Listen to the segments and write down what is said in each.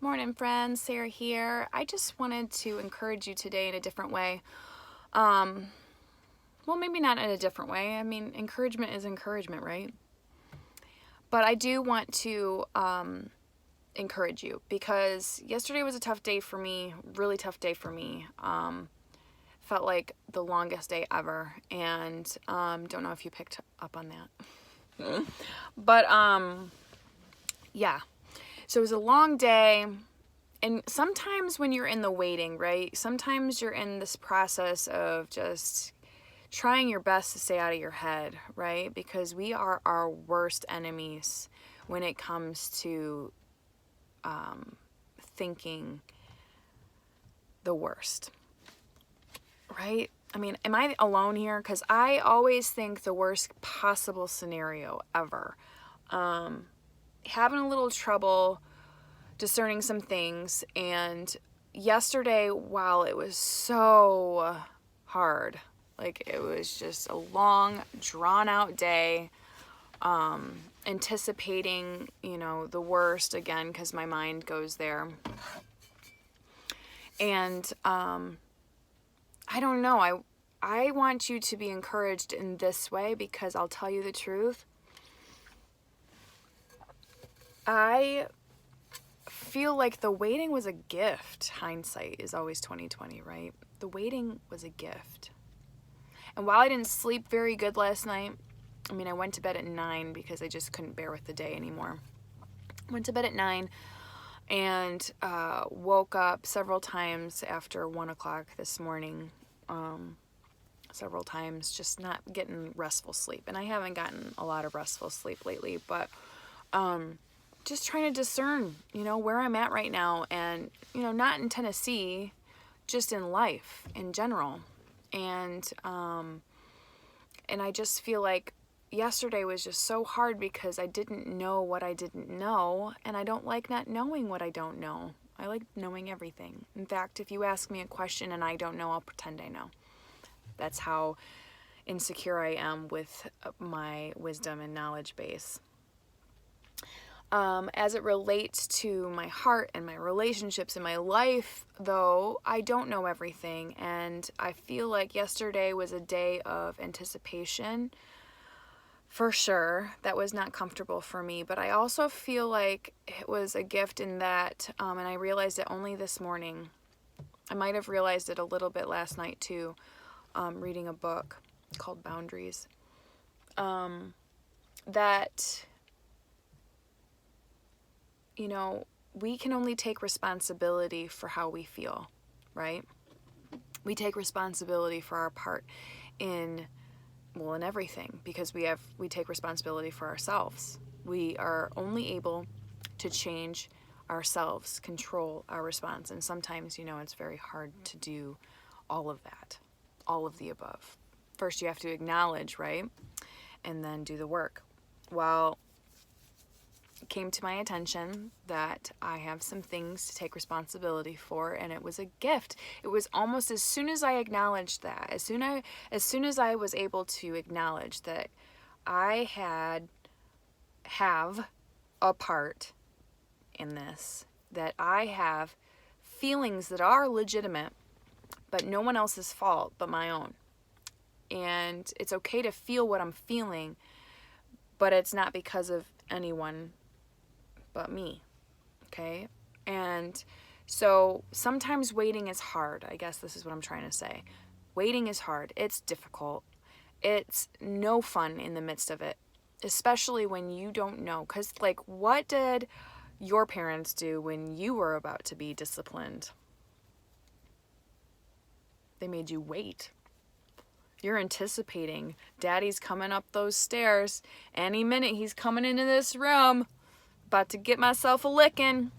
Morning, friends. Sarah here. I just wanted to encourage you today in a different way. Well, maybe not in a different way. I mean, encouragement is encouragement, right? But I do want to encourage you because yesterday was a tough day for me, really tough day for me. Felt like the longest day ever, and don't know if you picked up on that. But yeah. So it was a long day, and sometimes when you're in the waiting, right? Sometimes you're in this process of just trying your best to stay out of your head, right? Because we are our worst enemies when it comes to thinking the worst, right? I mean, am I alone here? Because I always think the worst possible scenario ever. Having a little trouble discerning some things, and yesterday, while it was so hard, like it was just a long, drawn out day, anticipating, the worst again, because my mind goes there. And I don't know, I want you to be encouraged in this way, because I'll tell you the truth. I feel like the waiting was a gift. Hindsight is always 20/20, right? The waiting was a gift. And while I didn't sleep very good last night, I went to bed at 9 because I just couldn't bear with the day anymore. Went to bed at 9 and woke up several times after 1 o'clock this morning. Several times, just not getting restful sleep. And I haven't gotten a lot of restful sleep lately, but just trying to discern, where I'm at right now, and, not in Tennessee, just in life in general. And I just feel like yesterday was just so hard because I didn't know what I didn't know, and I don't like not knowing what I don't know. I like knowing everything. In fact, if you ask me a question and I don't know, I'll pretend I know. That's how insecure I am with my wisdom and knowledge base. As it relates to my heart and my relationships and my life, though, I don't know everything. And I feel like yesterday was a day of anticipation, for sure. That was not comfortable for me. But I also feel like it was a gift in that, and I realized it only this morning. I might have realized it a little bit last night, too, reading a book called Boundaries. That... we can only take responsibility for how we feel, right? We take responsibility for our part in everything, because we take responsibility for ourselves. We are only able to change ourselves, control our response. And sometimes, it's very hard to do all of that, all of the above. First, you have to acknowledge, right? And then do the work. Well, it came to my attention that I have some things to take responsibility for, and it was a gift. It was almost as soon as I acknowledged that, as soon as I was able to acknowledge that I have a part in this, that I have feelings that are legitimate, but no one else's fault but my own. And it's okay to feel what I'm feeling, but it's not because of anyone but me, okay? And so sometimes waiting is hard. I guess this is what I'm trying to say. Waiting is hard. It's difficult. It's no fun in the midst of it, especially when you don't know. Because, what did your parents do when you were about to be disciplined? They made you wait. You're anticipating. Daddy's coming up those stairs. Any minute he's coming into this room. About to get myself a licking,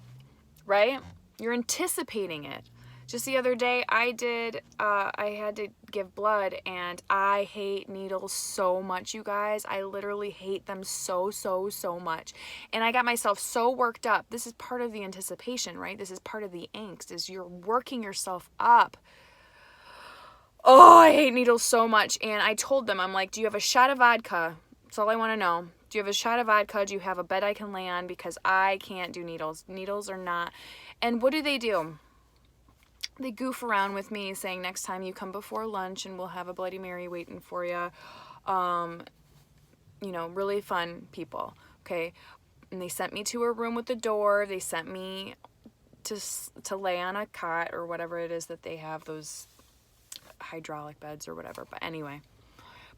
right? You're anticipating it. Just the other day, I had to give blood, and I hate needles so much, you guys. I literally hate them so much. And I got myself so worked up. This is part of the anticipation, right? This is part of the angst, is you're working yourself up. Oh, I hate needles so much. And I told them, I'm like, do you have a shot of vodka? That's all I want to know. Do you have a shot of vodka? Do you have a bed I can lay on? Because I can't do needles. Needles are not. And what do? They goof around with me saying next time you come before lunch and we'll have a Bloody Mary waiting for you. You know, really fun people. Okay. And they sent me to a room with a door. They sent me to lay on a cot or whatever it is that they have, those hydraulic beds or whatever. But anyway,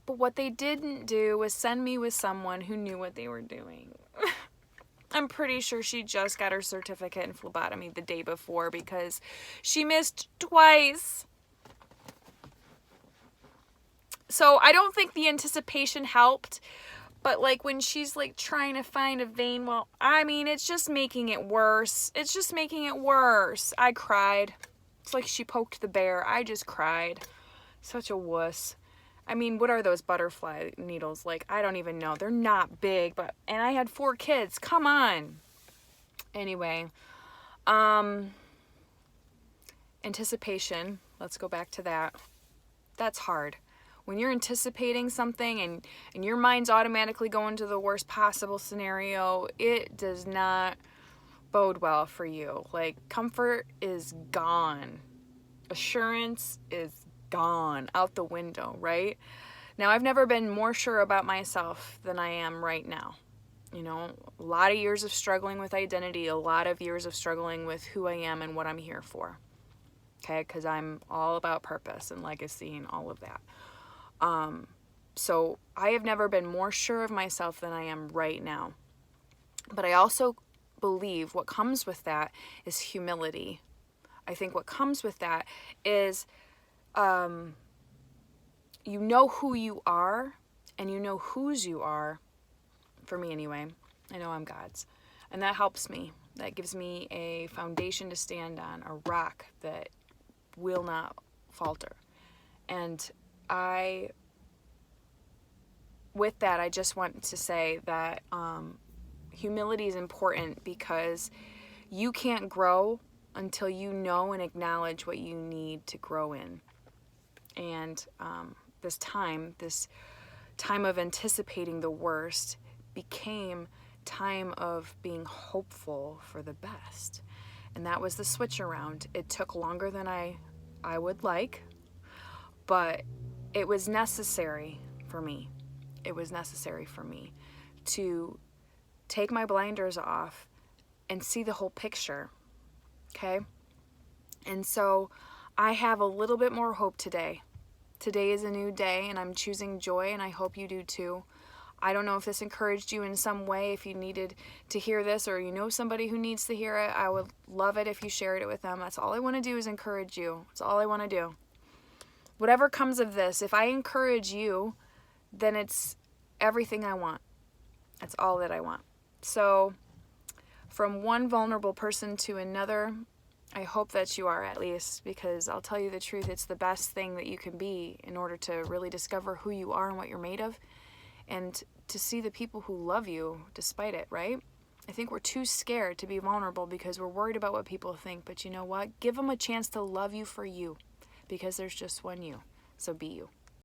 but what they didn't do was send me with someone who knew what they were doing. I'm pretty sure she just got her certificate in phlebotomy the day before because she missed twice. So I don't think the anticipation helped, but like when she's like trying to find a vein, well, I mean, it's just making it worse. It's just making it worse. I cried. It's like she poked the bear. I just cried. Such a wuss. I mean, what are those butterfly needles? Like, I don't even know. They're not big, and I had 4 kids. Come on. Anyway, anticipation. Let's go back to that. That's hard. When you're anticipating something and your mind's automatically going to the worst possible scenario, it does not bode well for you. Like, comfort is gone. Assurance is gone out the window, right? Now, I've never been more sure about myself than I am right now. You know, a lot of years of struggling with identity, a lot of years of struggling with who I am and what I'm here for. Okay, because I'm all about purpose and legacy and all of that. So I have never been more sure of myself than I am right now. But I also believe what comes with that is humility. I think what comes with that is you know who you are and you know whose you are. For me anyway, I know I'm God's. And that helps me. That gives me a foundation to stand on, a rock that will not falter. And with that, I just want to say that humility is important because you can't grow until you know and acknowledge what you need to grow in. And this time of anticipating the worst became time of being hopeful for the best. And that was the switch around. It took longer than I would like, but it was necessary for me. It was necessary for me to take my blinders off and see the whole picture. Okay? And so I have a little bit more hope today. Today is a new day and I'm choosing joy, and I hope you do too. I don't know if this encouraged you in some way, if you needed to hear this or you know somebody who needs to hear it. I would love it if you shared it with them. That's all I want to do is encourage you. That's all I want to do. Whatever comes of this, if I encourage you, then it's everything I want. That's all that I want. So from one vulnerable person to another, I hope that you are, at least, because I'll tell you the truth, it's the best thing that you can be in order to really discover who you are and what you're made of, and to see the people who love you despite it, right? I think we're too scared to be vulnerable because we're worried about what people think, but you know what? Give them a chance to love you for you, because there's just one you, so be you.